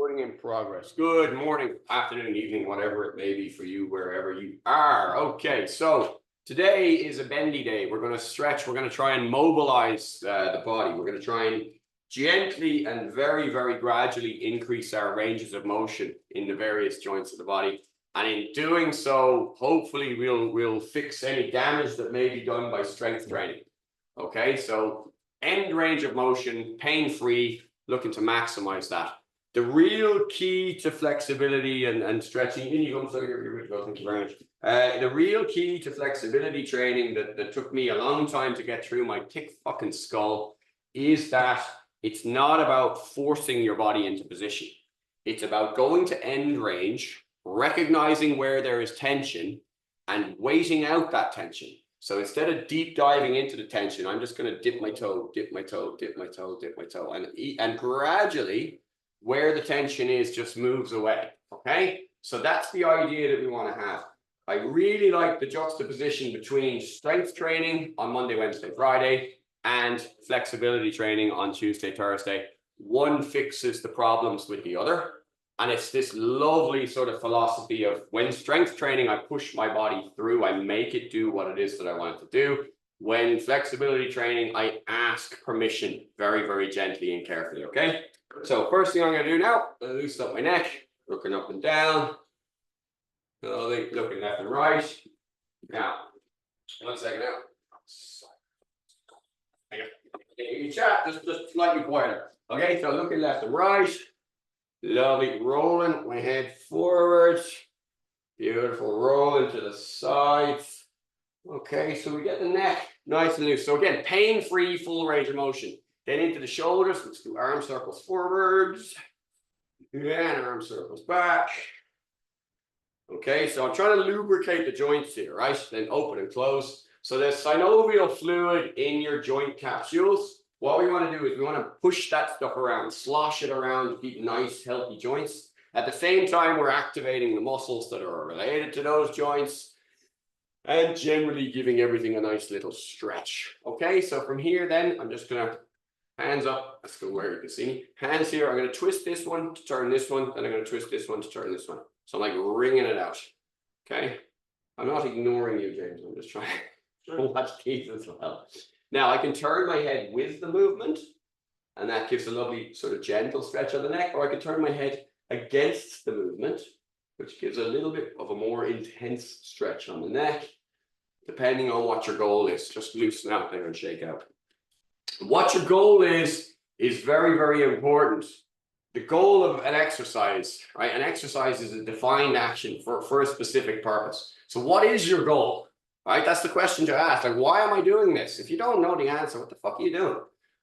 Recording in progress. Good morning, afternoon, evening, whatever it may be for you, wherever you are. Okay, so today is a bendy day. We're going to stretch. We're going to try and mobilize the body. We're going to try and gently and very, very gradually increase our ranges of motion in the various joints of the body. And in doing so, hopefully we'll fix any damage that may be done by strength training. Okay, so end range of motion, pain-free, looking to maximize that. The real key to flexibility and stretching, in you go, so you're good to go, thank you very much. The real key to flexibility training that took me a long time to get through my thick fucking skull is that it's not about forcing your body into position. It's about going to end range, recognizing where there is tension and waiting out that tension. So instead of deep diving into the tension, I'm just going to dip my toe, dip my toe, dip my toe, dip my toe, and gradually where the tension is just moves away. Okay, so that's the idea that we want to have. I really like the juxtaposition between strength training on Monday, Wednesday, Friday and flexibility training on Tuesday, Thursday. One fixes the problems with the other. And it's this lovely sort of philosophy of when strength training, I push my body through, I make it do what it is that I want it to do. When flexibility training, I ask permission very, very gently and carefully, okay? So first thing I'm going to do now, loosen up my neck, looking up and down, looking left and right. Now, 1 second now. You chat, just slightly quieter. Okay, so looking left and right. Lovely, rolling my head forward. Beautiful, rolling to the sides. Okay, so we get the neck nice and loose. So again, pain-free, full range of motion. Then into the shoulders. Let's do arm circles forwards. And arm circles back. Okay, so I'm trying to lubricate the joints here, right? Then open and close. So there's synovial fluid in your joint capsules. What we want to do is we want to push that stuff around, slosh it around to keep nice, healthy joints. At the same time, we're activating the muscles that are related to those joints and generally giving everything a nice little stretch. Okay, so from here then, I'm just going to hands up. Let's go where you can see me. Hands here. I'm going to twist this one to turn this one. Then I'm going to twist this one to turn this one. So I'm like wringing it out. Okay, I'm not ignoring you, James. I'm just trying to watch these as well. Now I can turn my head with the movement, and that gives a lovely sort of gentle stretch on the neck, or I can turn my head against the movement, which gives a little bit of a more intense stretch on the neck, depending on what your goal is. Just loosen out there and shake out. What your goal is very, very important. The goal of an exercise, right? An exercise is a defined action for a specific purpose. So what is your goal? Right, that's the question to ask. Like, why am I doing this? If you don't know the answer, what the fuck are you doing?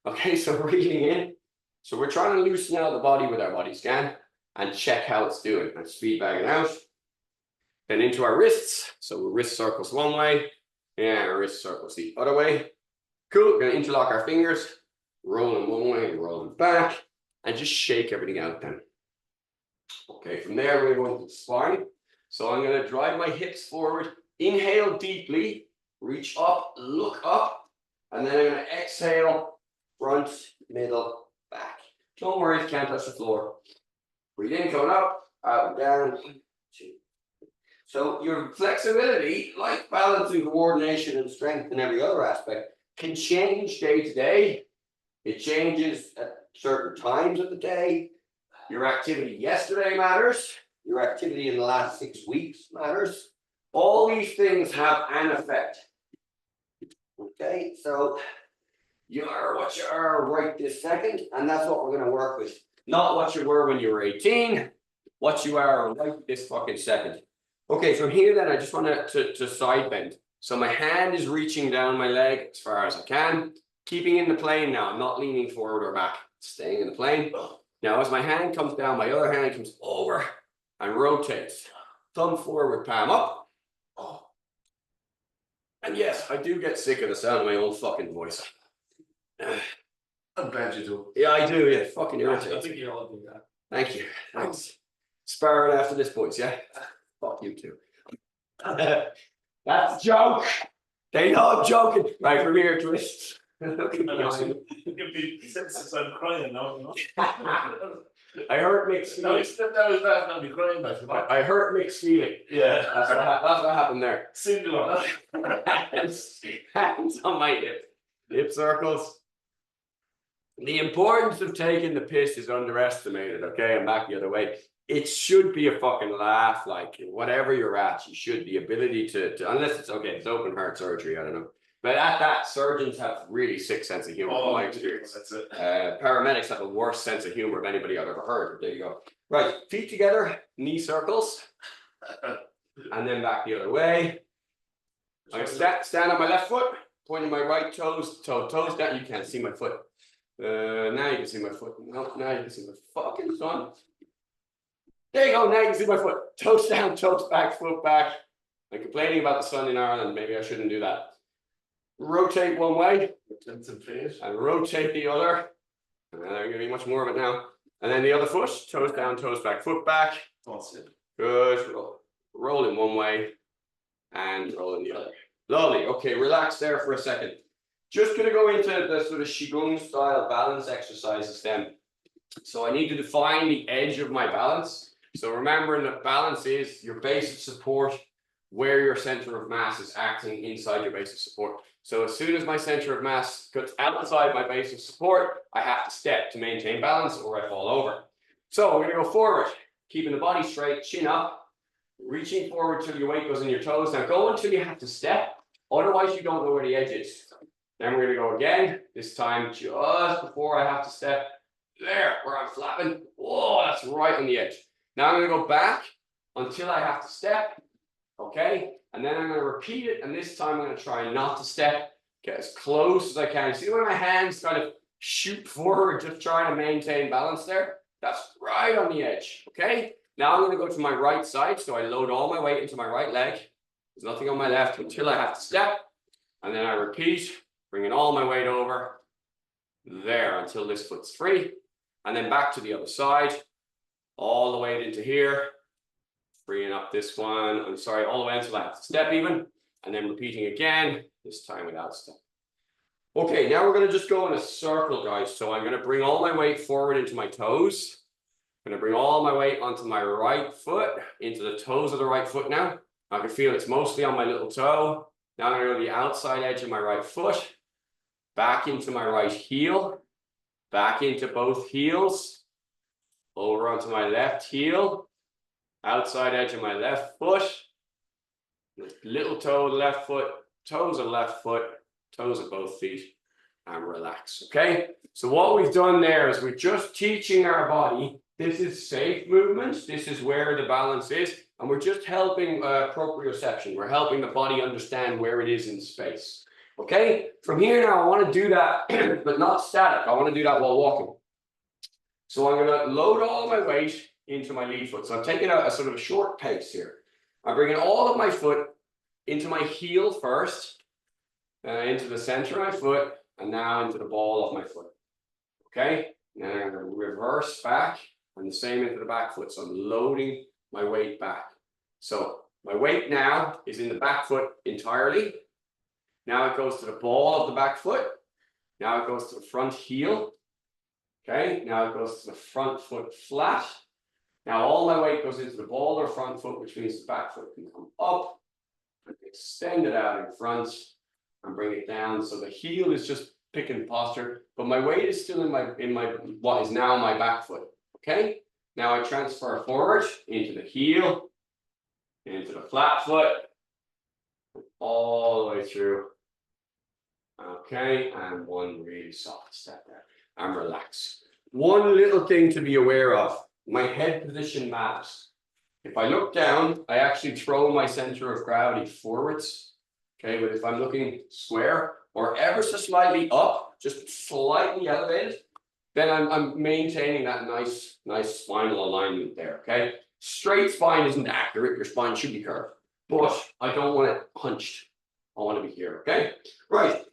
Okay, so breathing in. So we're trying to loosen out the body with our body scan and check how it's doing. And speed bagging out. Then into our wrists. So wrist circles one way, and wrist circles the other way. Cool. We're going to interlock our fingers, rolling one way, rolling back, and just shake everything out then. Okay, from there we're going to go into the spine. So I'm going to drive my hips forward. Inhale deeply, reach up, look up, and then I'm going to exhale, front, middle, back. Don't worry if you can't touch the floor. Breathe in, coming up, out, down, 1, 2. So your flexibility, like balance and coordination and strength and every other aspect, can change day to day. It changes at certain times of the day. Your activity yesterday matters. Your activity in the last 6 weeks matters. All these things have an effect. Okay, so you are what you are right this second, and that's what we're going to work with. Not what you were when you were 18, what you are right this fucking second. Okay, from here then, I just want to side bend. So my hand is reaching down my leg as far as I can, keeping in the plane now. I'm not leaning forward or back, staying in the plane. Now, as my hand comes down, my other hand comes over and rotates. Thumb forward, palm up. And yes, I do get sick of the sound of my own fucking voice. I'm glad you do. Yeah, I do, yeah. Fucking irritating. I think you all do that. Thank you. Thanks. Sparring after this, boys, yeah? Fuck you too. That's a joke. They know I'm joking. Right, from here, twist. Look at me. You'd be since I'm crying now. I hurt mixed No, feeling. it's that was that. I'll be crying back. I hurt mixed feeling. Yeah, That's what happened there. single. Hands on my hip circles. The importance of taking the piss is underestimated. Okay, I'm back the other way. It should be a fucking laugh, like whatever you're at, you should the ability to unless it's okay, it's open heart surgery, I don't know. But at that, surgeons have really sick sense of humor, from my experience. That's it. Paramedics have the worst sense of humor of anybody I've ever heard. There you go. Right, feet together, knee circles, and then back the other way. I'm gonna stand on my left foot, pointing my right toes down. You can't see my foot. Now you can see my foot. No, now you can see my fucking son. There you go. Now you can see my foot. Toes down, toes back, foot back. I'm complaining about the sun in Ireland. Maybe I shouldn't do that. Rotate one way and rotate the other. I'm going to be much more of it now. And then the other foot, toes down, toes back, foot back. Good. Roll in one way and roll in the other. Lovely. Okay, relax there for a second. Just going to go into the sort of Qigong style balance exercises then. So I need to define the edge of my balance. So remembering that balance is your base of support, where your center of mass is acting inside your base of support. So as soon as my center of mass goes outside my base of support, I have to step to maintain balance or I fall over. So we're going to go forward, keeping the body straight, chin up, reaching forward till your weight goes in your toes. Now go until you have to step, otherwise you don't know where the edge is. Then we're going to go again, this time just before I have to step, there, where I'm flapping. Whoa, that's right on the edge. Now I'm going to go back until I have to step, okay? And then I'm going to repeat it, and this time I'm going to try not to step, get as close as I can. See when my hands kind of shoot forward, just trying to maintain balance there? That's right on the edge, okay? Now I'm going to go to my right side, so I load all my weight into my right leg. There's nothing on my left until I have to step, and then I repeat, bringing all my weight over there until this foot's free, and then back to the other side, all the way into here. Freeing up this one, I'm sorry, all the way until I have to step even, and then repeating again, this time without step. Okay, now we're going to just go in a circle, guys. So I'm going to bring all my weight forward into my toes. I'm going to bring all my weight onto my right foot, into the toes of the right foot now. I can feel it's mostly on my little toe. Now I'm going to go to the outside edge of my right foot, back into my right heel, back into both heels, over onto my left heel, outside edge of my left foot, little toe of the left foot, toes of the left foot, toes of both feet, and relax, okay? So what we've done there is we're just teaching our body, this is safe movement, this is where the balance is, and we're just helping proprioception. We're helping the body understand where it is in space, okay? From here now, I want to do that, but not static. I want to do that while walking. So I'm going to load all my weight into my lead foot. So I'm taking a sort of a short pace here. I'm bringing all of my foot into my heel first, into the center of my foot, and now into the ball of my foot. Okay? Now I'm going to reverse back, and the same into the back foot. So I'm loading my weight back. So my weight now is in the back foot entirely. Now it goes to the ball of the back foot. Now it goes to the front heel. Okay? Now it goes to the front foot flat. Now all my weight goes into the ball or front foot, which means the back foot can come up, and extend it out in front, and bring it down. So the heel is just picking posture, but my weight is still in my what is now my back foot. Okay. Now I transfer forward into the heel, into the flat foot, all the way through. Okay, and one really soft step there, and relax. One little thing to be aware of. My head position matters. If I look down, I actually throw my center of gravity forwards. Okay, but if I'm looking square or ever so slightly up, just slightly elevated, then I'm maintaining that nice spinal alignment there. Okay, straight spine isn't accurate. Your spine should be curved, but I don't want it hunched. I want to be here. Okay, right.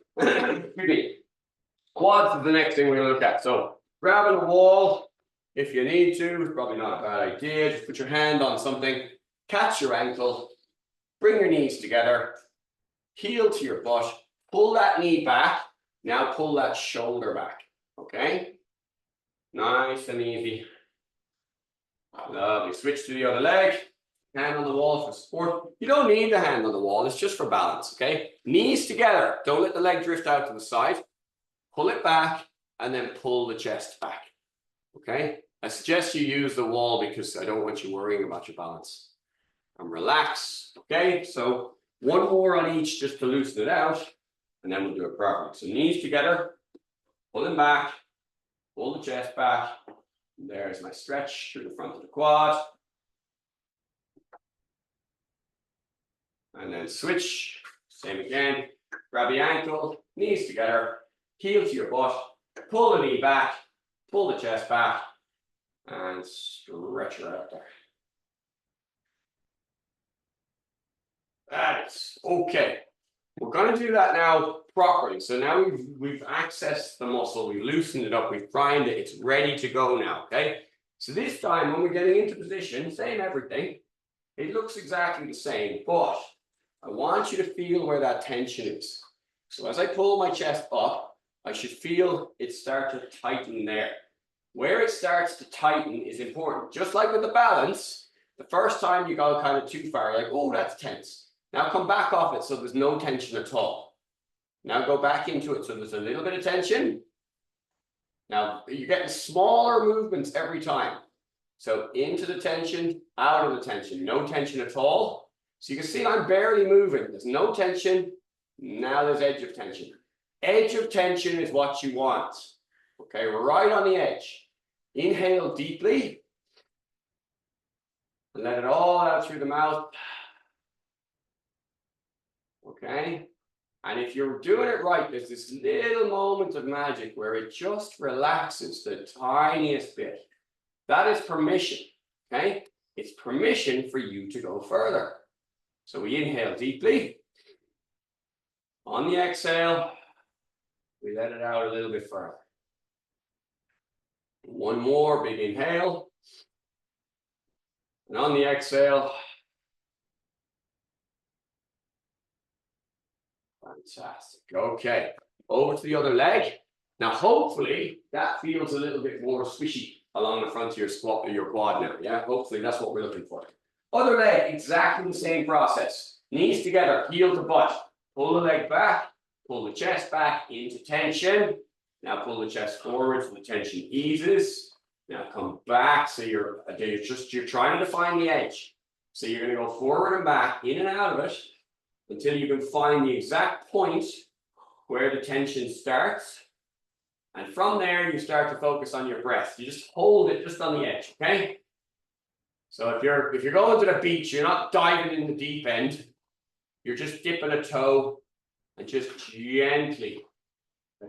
Quads is the next thing we're going to look at. So grabbing a wall. If you need to, it's probably not a bad idea. Just put your hand on something, catch your ankle, bring your knees together, heel to your butt, pull that knee back, Now pull that shoulder back, okay? Nice and easy. Lovely, switch to the other leg. Hand on the wall for support. You don't need the hand on the wall, it's just for balance, okay? Knees together, don't let the leg drift out to the side. Pull it back and then pull the chest back, okay? I suggest you use the wall because I don't want you worrying about your balance. And relax, okay? So one more on each just to loosen it out, and then we'll do it properly. So knees together, pulling back, pull the chest back. There's my stretch through the front of the quad. And then switch, same again. Grab the ankle, knees together, heel to your butt, pull the knee back, pull the chest back, and stretch her out there. That is okay. We're going to do that now properly. So now we've accessed the muscle, we've loosened it up, we've primed it, it's ready to go now, okay? So this time when we're getting into position, same everything, it looks exactly the same, but I want you to feel where that tension is. So as I pull my chest up, I should feel it start to tighten there. Where it starts to tighten is important. Just like with the balance, the first time you go kind of too far, you're like, oh, that's tense. Now come back off it so there's no tension at all. Now go back into it so there's a little bit of tension. Now you're getting smaller movements every time. So into the tension, out of the tension, no tension at all. So you can see I'm barely moving. There's no tension. Now there's edge of tension. Edge of tension is what you want. Okay, we're right on the edge. Inhale deeply. And let it all out through the mouth. Okay. And if you're doing it right, there's this little moment of magic where it just relaxes the tiniest bit. That is permission. Okay. It's permission for you to go further. So we inhale deeply. On the exhale, we let it out a little bit further. One more big inhale. And on the exhale, fantastic. Okay, over to the other leg. Now, hopefully, that feels a little bit more squishy along the front of your squat or your quad now. Yeah, hopefully that's what we're looking for. Other leg, exactly the same process. Knees together, heel to butt. Pull the leg back, pull the chest back into tension. Now pull the chest forward so the tension eases. Now come back. So you're trying to define the edge. So you're going to go forward and back, in and out of it, until you can find the exact point where the tension starts. And from there, you start to focus on your breath. You just hold it just on the edge, okay? So if you're going to the beach, you're not diving in the deep end. You're just dipping a toe and just gently.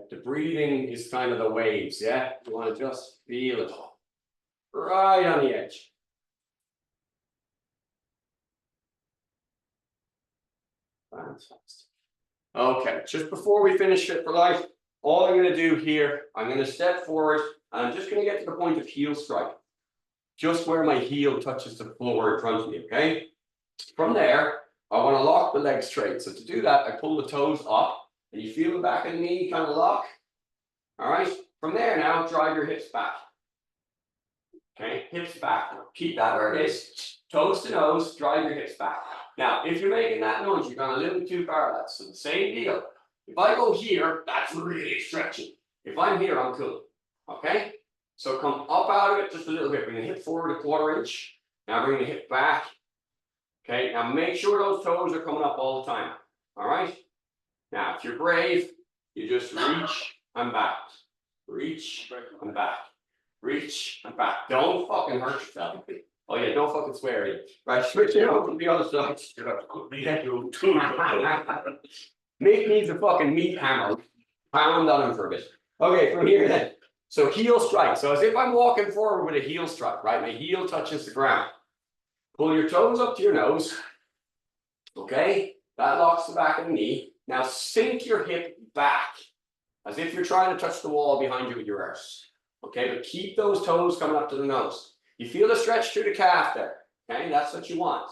The breathing is kind of the waves, yeah? You want to just feel it right on the edge. Fantastic. Okay, just before we finish Fit for Life, all I'm going to do here, I'm going to step forward and I'm just going to get to the point of heel strike. Just where my heel touches the floor in front of me, okay? From there, I want to lock the legs straight. So to do that, I pull the toes up and you feel the back of the knee kind of lock. All right, from there now, drive your hips back. Okay, hips back. Keep that where it is. Toes to nose, drive your hips back. Now, if you're making that noise, you've gone a little bit too far. That's so the same deal. If I go here, that's really stretching. If I'm here, I'm cool. Okay? So come up out of it just a little bit. Bring the hip forward 1/4 inch. Now bring the hip back. Okay, now make sure those toes are coming up all the time. All right? Now, if you're brave, you just reach and back. Reach and back. Reach and back. Don't fucking hurt yourself. Oh yeah, don't fucking swear either. Right, switch it over to the other side. Mick needs a fucking meat hammer. Pound on him for a bit. Okay, from here then. So heel strike. So as if I'm walking forward with a heel strike, right? My heel touches the ground. Pull your toes up to your nose. Okay, that locks the back of the knee. Now sink your hip back as if you're trying to touch the wall behind you with your arse. Okay, but keep those toes coming up to the nose. You feel the stretch through the calf there. Okay, that's what you want.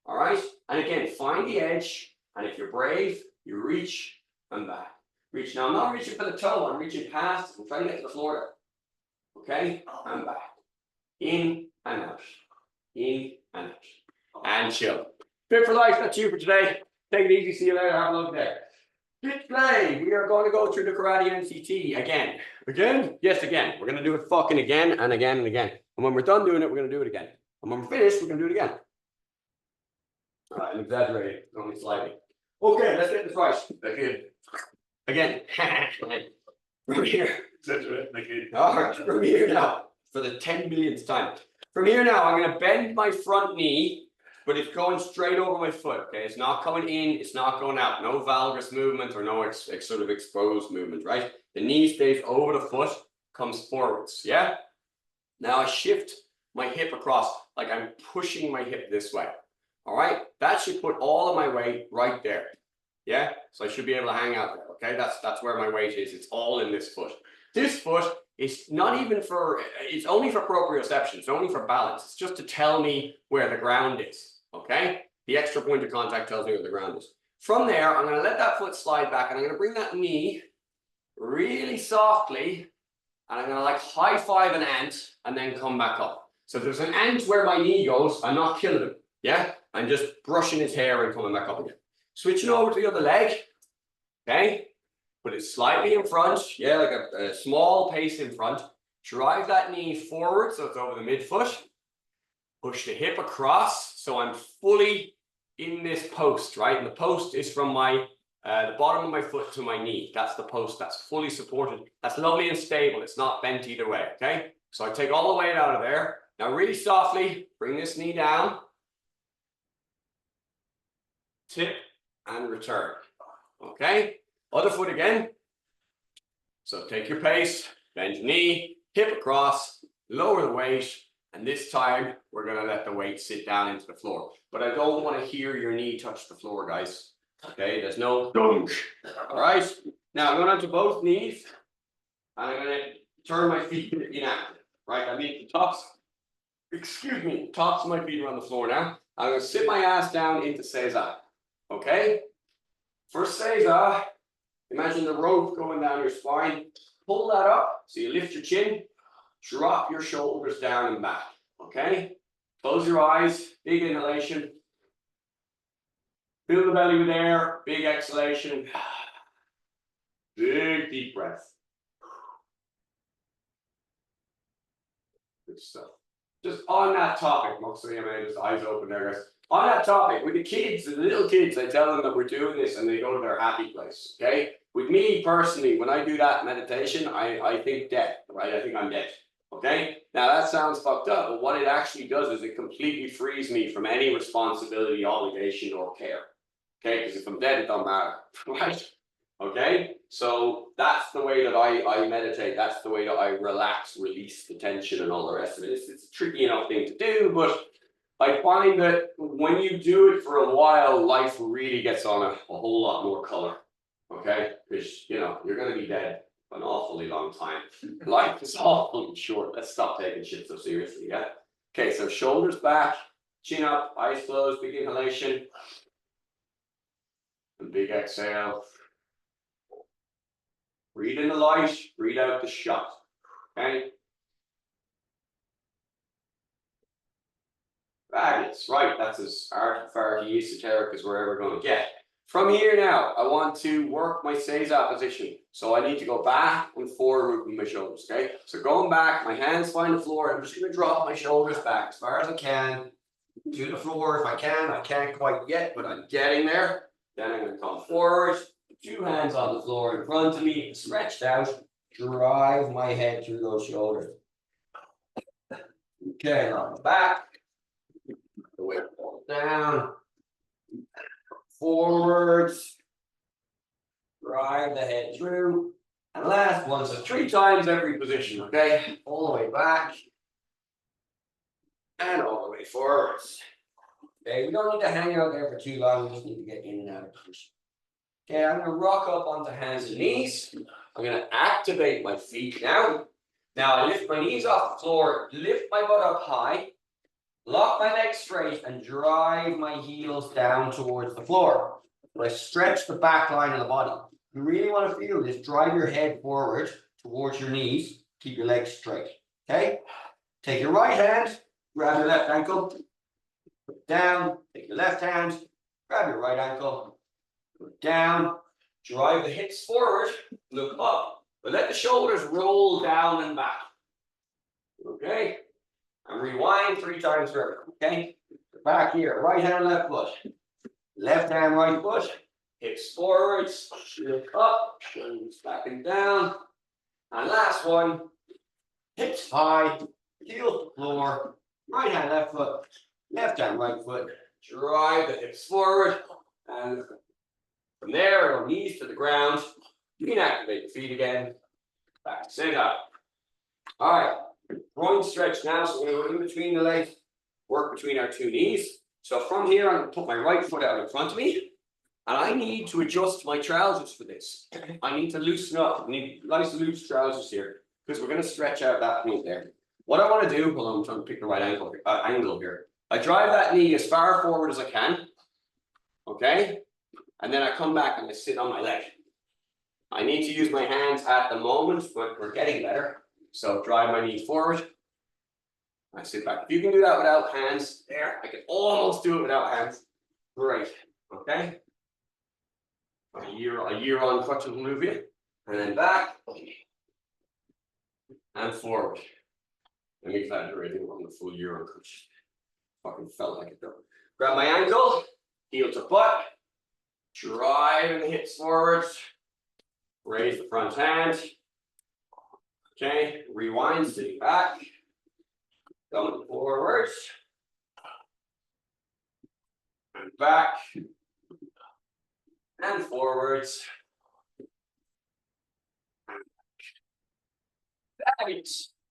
All right, and again, find the edge. And if you're brave, you reach and back. Reach now. I'm not reaching for the toe. I'm reaching past. I'm trying to get to the floor. Okay, and back. In and out. In and out. And chill. Fit for life. That's you for today. Take it easy. See you later. Have a lovely day. Hit play. We are going to go through the karate NCT again. Again? Yes, again. We're going to do it fucking again and again and again. And when we're done doing it, we're going to do it again. And when we're finished, we're going to do it again. All right, I'm exaggerating. Only slightly. Okay, let's get this right. Again. From here. All right, from here now. For the 10 millionth time. From here now, I'm going to bend my front knee, but it's going straight over my foot. Okay, it's not coming in, it's not going out. No valgus movement or no sort of exposed movement, right? The knee stays over the foot, comes forwards. Yeah. Now I shift my hip across, like I'm pushing my hip this way. All right, that should put all of my weight right there. Yeah, so I should be able to hang out there. Okay, that's where my weight is. It's all in this foot. This foot is not even for, it's only for proprioception. It's only for balance. It's just to tell me where the ground is. Okay, the extra point of contact tells me where the ground is. From there, I'm going to let that foot slide back, and I'm going to bring that knee really softly, and I'm going to like high five an ant and then come back up. So if there's an ant where my knee goes, I'm not killing him. Yeah, I'm just brushing his hair and coming back up again. Switching over to the other leg. Okay, put it slightly in front. Yeah, like a small pace in front. Drive that knee forward so it's over the midfoot. Push the hip across so I'm fully in this post, right? And the post is from my the bottom of my foot to my knee. That's the post. That's fully supported. That's lovely and stable. It's not bent either way. Okay, so I take all the weight out of there. Now really softly bring this knee down. Tip and return. Okay, other foot again. So take your pace, bend your knee, hip across, lower the weight, and this time we're going to let the weight sit down into the floor. But I don't want to hear your knee touch the floor, guys. Okay, there's no dunk. All right, now I'm going onto both knees, and I'm going to turn my feet inactive. Right, I mean the tops. Excuse me, tops of my feet are on the floor now. I'm going to sit my ass down into seiza. Okay, for seiza, imagine the rope going down your spine. Pull that up, so you lift your chin, drop your shoulders down and back. Okay, close your eyes, big inhalation. Fill the belly with air, big exhalation. Big deep breath. Good stuff. Just on that topic, most of you may just eyes open there, guys. On that topic, with the kids, the little kids, I tell them that we're doing this and they go to their happy place, okay? With me personally, when I do that meditation, I think death, right? I think I'm dead, okay? Now that sounds fucked up, but what it actually does is it completely frees me from any responsibility, obligation, or care, okay? Because if I'm dead, it don't matter, right? Okay? So that's the way that I meditate. That's the way that I relax, release the tension and all the rest of it. It's a tricky enough thing to do, but I find that when you do it for a while, life really gets on a whole lot more color, okay? Because, you know, you're going to be dead for an awfully long time. Life is awfully short. Let's stop taking shit so seriously, yeah? Okay, so shoulders back, chin up, eyes closed, big inhalation. And big exhale. Breathe in the light, breathe out the shut, okay? Fabulous, right, that's as arty-farty esoteric as we're ever going to get. From here now, I want to work my seiza position. So I need to go back and forward with my shoulders, okay? So going back, my hands find the floor. I'm just going to drop my shoulders back as far as I can to the floor if I can. I can't quite yet, but I'm getting there. Then I'm going to come forward, 2 hands on the floor in front of me, stretched out, drive my head through those shoulders. Okay, on the back. The weight falls down, forwards, drive the head through, and last one, so 3 times every position, okay? All the way back, and all the way forwards. Okay, we don't need to hang out there for too long, we just need to get in and out of position. Okay, I'm going to rock up onto hands and knees. I'm going to activate my feet now. Now I lift my knees off the floor, lift my butt up high, lock my legs straight and drive my heels down towards the floor. So I stretch the back line of the body. You really want to feel this. Drive your head forward towards your knees. Keep your legs straight. Okay? Take your right hand, grab your left ankle, put down, take your left hand, grab your right ankle, put down, drive the hips forward, look up, but let the shoulders roll down and back. Okay? And rewind 3 times further. Okay? Back here, right hand, left foot. Left hand, right foot. Hips forwards, look up, shoulders back and down. And last one, hips high, heels to floor, right hand, left foot, left hand, right foot. Drive the hips forward, and from there, knees to the ground. You can activate the feet again. Back to sit up. All right, groin stretch now. So we're going to go in between the legs, work between our 2 knees. So from here, I'm going to put my right foot out in front of me. And I need to adjust my trousers for this. I need to loosen up. I need nice loose trousers here because we're going to stretch out that knee there. What I want to do, well, I'm trying to pick the right angle here. I drive that knee as far forward as I can. Okay? And then I come back and I sit on my leg. I need to use my hands at the moment, but we're getting better. So drive my knee forward. I sit back. If you can do that without hands, there. I can almost do it without hands. Great. Okay? A year on crutches will move you. And then back. And forward. I'm exaggerating on the full year on crutches. Fucking felt like it though. Grab my ankle, heel to butt. Drive the hips forwards. Raise the front hand. Okay, rewind, sitting back. Going forwards. And back. And forwards. Back.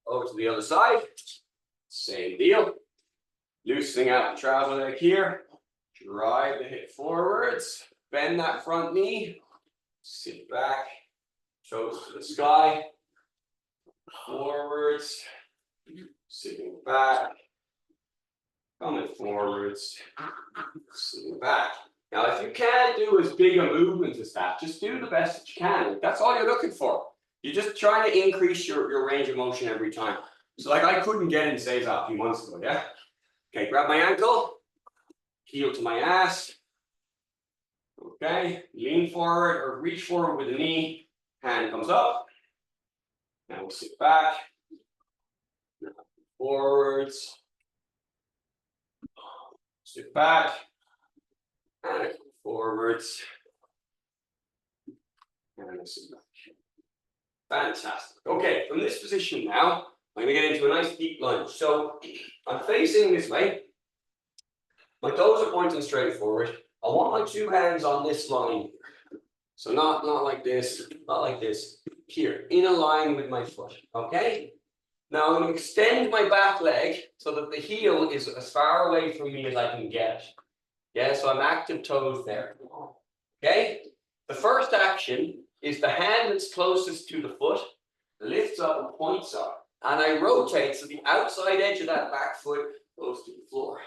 Over to the other side. Same deal. Loosening out the trouser leg here. Drive the hip forwards. Bend that front knee. Sit back. Toes to the sky. Forwards. Sitting back. Coming forwards. Sitting back. Now, if you can't do as big a movement as that, just do the best that you can. That's all you're looking for. You're just trying to increase your range of motion every time. So like I couldn't get in Cesar a few months ago, yeah? Okay, grab my ankle, heel to my ass. Okay, lean forward or reach forward with the knee, hand comes up. Now we'll sit back, now forwards, sit back, and forwards, and sit back. Fantastic. Okay, from this position now, I'm going to get into a nice deep lunge. So I'm facing this way. My toes are pointing straight forward. I want my 2 hands on this line. So not like this, not like this. Here, in a line with my foot. Okay? Now I'm going to extend my back leg so that the heel is as far away from me as I can get. Yeah, so I'm active toes there. Okay? The first action is the hand that's closest to the foot lifts up and points up. And I rotate so the outside edge of that back foot goes to the floor.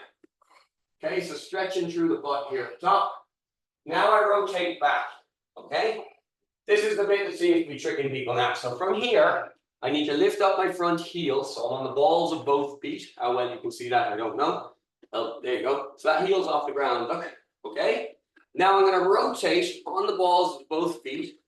Okay, so stretching through the butt here at the top. Now I rotate back. Okay? This is the bit that seems to be tricking people now. So from here, I need to lift up my front heel. So I'm on the balls of both feet. How well you can see that, I don't know. Oh, there you go. So that heel's off the ground. Look. Okay? Now I'm going to rotate on the balls of both feet.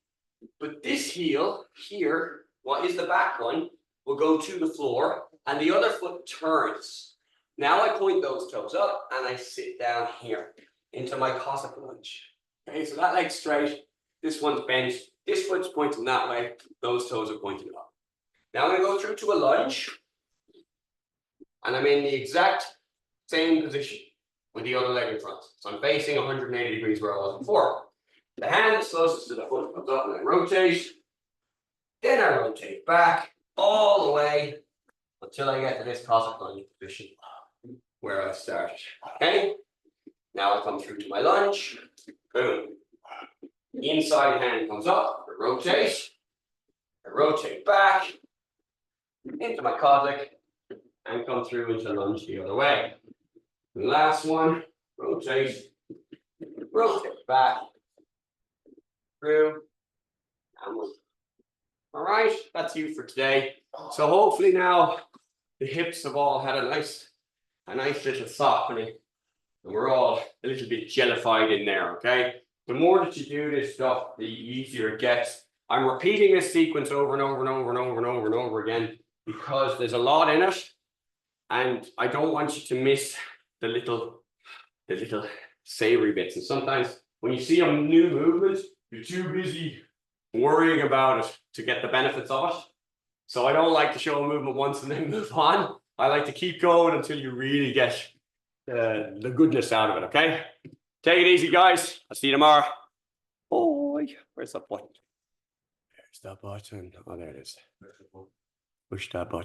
But this heel here, what is the back one, will go to the floor. And the other foot turns. Now I point those toes up and I sit down here into my Cossack lunge. Okay, so that leg's straight. This one's bent. This foot's pointing that way. Those toes are pointing up. Now I'm going to go through to a lunge. And I'm in the exact same position with the other leg in front. So I'm facing 180 degrees where I was before. The hand that's closest to the foot comes up and I rotate. Then I rotate back all the way until I get to this Cossack lunge position where I started. Okay? Now I come through to my lunge. Boom. Inside hand comes up. I rotate. I rotate back into my Cossack and come through into lunge the other way. And last one. Rotate. Rotate back. Through. All right, that's you for today. So hopefully now the hips have all had a nice little softening. And we're all a little bit jellified in there, okay? The more that you do this stuff, the easier it gets. I'm repeating this sequence over and over and over and over and over and over again because there's a lot in it. And I don't want you to miss the little savory bits. And sometimes when you see a new movement, you're too busy worrying about it to get the benefits of it. So I don't like to show a movement once and then move on. I like to keep going until you really get the goodness out of it, okay? Take it easy, guys. I'll see you tomorrow. Boy, where's that button? There's that button. Oh, there it is. Push that button.